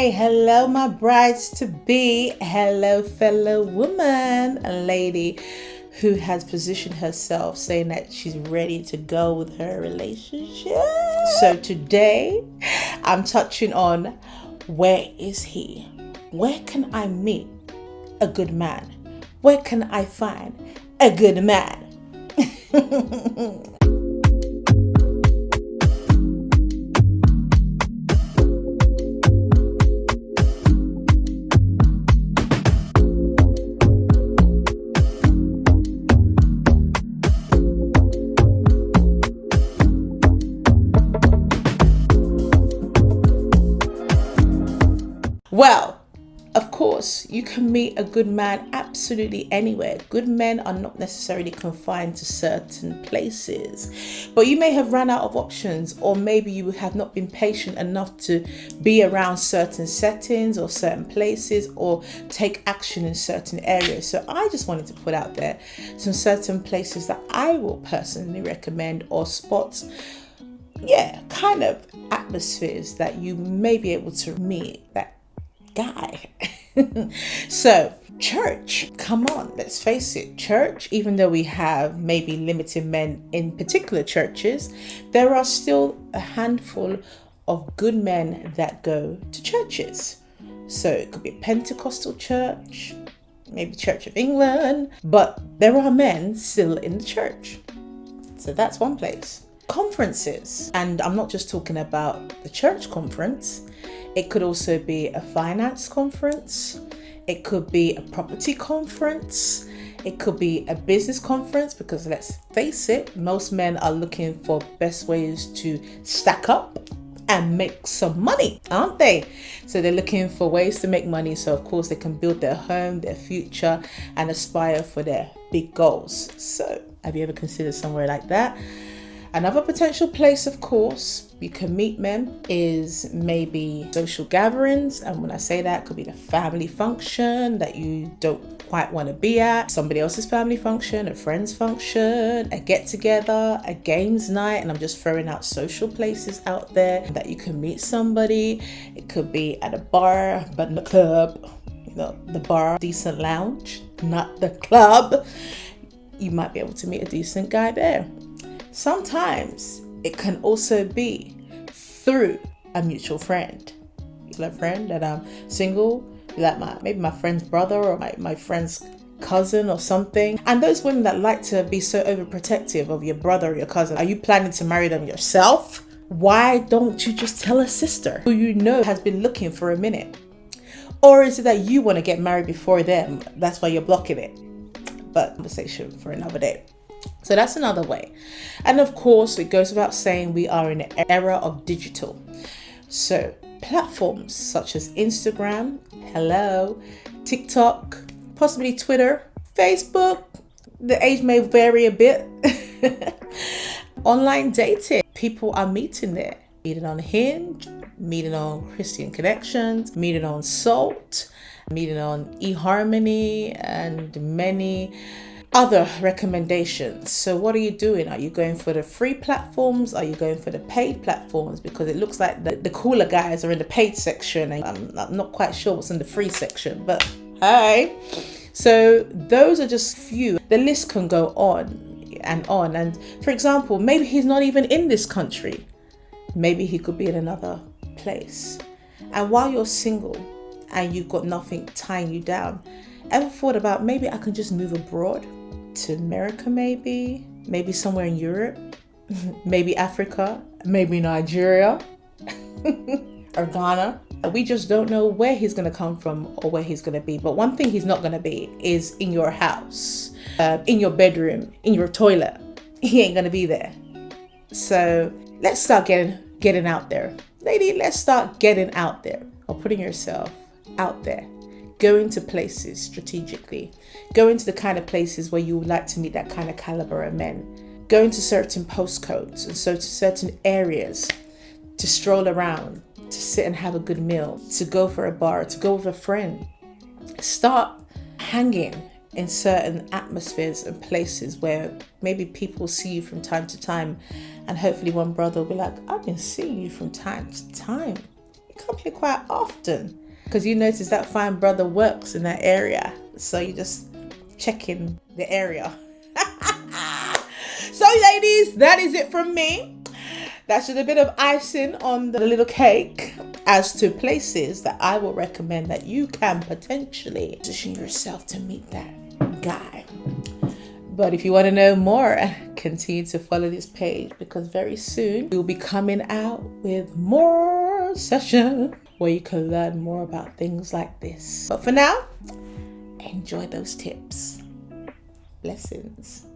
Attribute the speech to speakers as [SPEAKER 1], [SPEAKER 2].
[SPEAKER 1] Hey, hello, my brides to be. Hello, fellow woman, a lady who has positioned herself saying that she's ready to go with her relationship. So today I'm touching on, where is he? Where can I meet a good man? Where can I find a good man? Well, of course, you can meet a good man absolutely anywhere. Good men are not necessarily confined to certain places, but you may have run out of options, or maybe you have not been patient enough to be around certain settings or certain places or take action in certain areas. So I just wanted to put out there some certain places that I will personally recommend, or spots, kind of atmospheres that you may be able to meet that guy. So church, come on, let's face it, church, even though we have maybe limited men in particular churches, there are still a handful of good men that go to churches. So it could be a Pentecostal church, maybe Church of England, but there are men still in the church. So that's one place. Conferences, and I'm not just talking about the church conference. It could also be a finance conference. It could be a property conference. It could be a business conference, because let's face it, most men are looking for best ways to stack up and make some money, aren't they? So they're looking for ways to make money, so of course they can build their home, their future, and aspire for their big goals. So have you ever considered somewhere like that? Another potential place, of course, you can meet men is maybe social gatherings. And when I say that, it could be the family function that you don't quite want to be at, somebody else's family function, a friend's function, a get together, a games night. And I'm just throwing out social places out there that you can meet somebody. It could be at a bar, but not a club. The bar, decent lounge, not the club. You might be able to meet a decent guy there. Sometimes it can also be through a mutual friend. A friend that I'm single, like maybe my friend's brother or my friend's cousin or something. And those women that like to be so overprotective of your brother or your cousin, are you planning to marry them yourself? Why don't you just tell a sister who you know has been looking for a minute? Or is it that you want to get married before them? That's why you're blocking it. But conversation for another day. So that's another way. And of course, it goes without saying, we are in an era of digital. So platforms such as Instagram, TikTok, possibly Twitter, Facebook, the age may vary a bit. Online dating, people are meeting there. Meeting on Hinge, meeting on Christian Connections, meeting on Salt, meeting on eHarmony, and many other recommendations. So what are you doing? Are you going for the free platforms? Are you going for the paid platforms? Because it looks like the cooler guys are in the paid section, and I'm not quite sure what's in the free section, but hey. So those are just few. The list can go on and on. And for example, maybe he's not even in this country. Maybe he could be in another place. And while you're single and you've got nothing tying you down, ever thought about, maybe I can just move abroad to America, maybe somewhere in Europe, maybe Africa, maybe Nigeria or Ghana. We just don't know where he's going to come from or where he's going to be. But one thing he's not going to be is in your house, in your bedroom, in your toilet. He ain't going to be there. So let's start getting out there. Lady, let's start getting out there, or putting yourself out there. Going to places strategically, going to the kind of places where you would like to meet that kind of caliber of men, going to certain postcodes and so to certain areas to stroll around, to sit and have a good meal, to go for a bar, to go with a friend. Start hanging in certain atmospheres and places where maybe people see you from time to time, and hopefully one brother will be like, I've been seeing you from time to time. come here quite often because you notice that fine brother works in that area. So you just check in the area. So ladies, that is it from me. That's just a bit of icing on the little cake as to places that I will recommend that you can potentially position yourself to meet that guy. But if you want to know more, continue to follow this page because very soon we'll be coming out with more sessions where you can learn more about things like this. But for now, enjoy those tips. Blessings.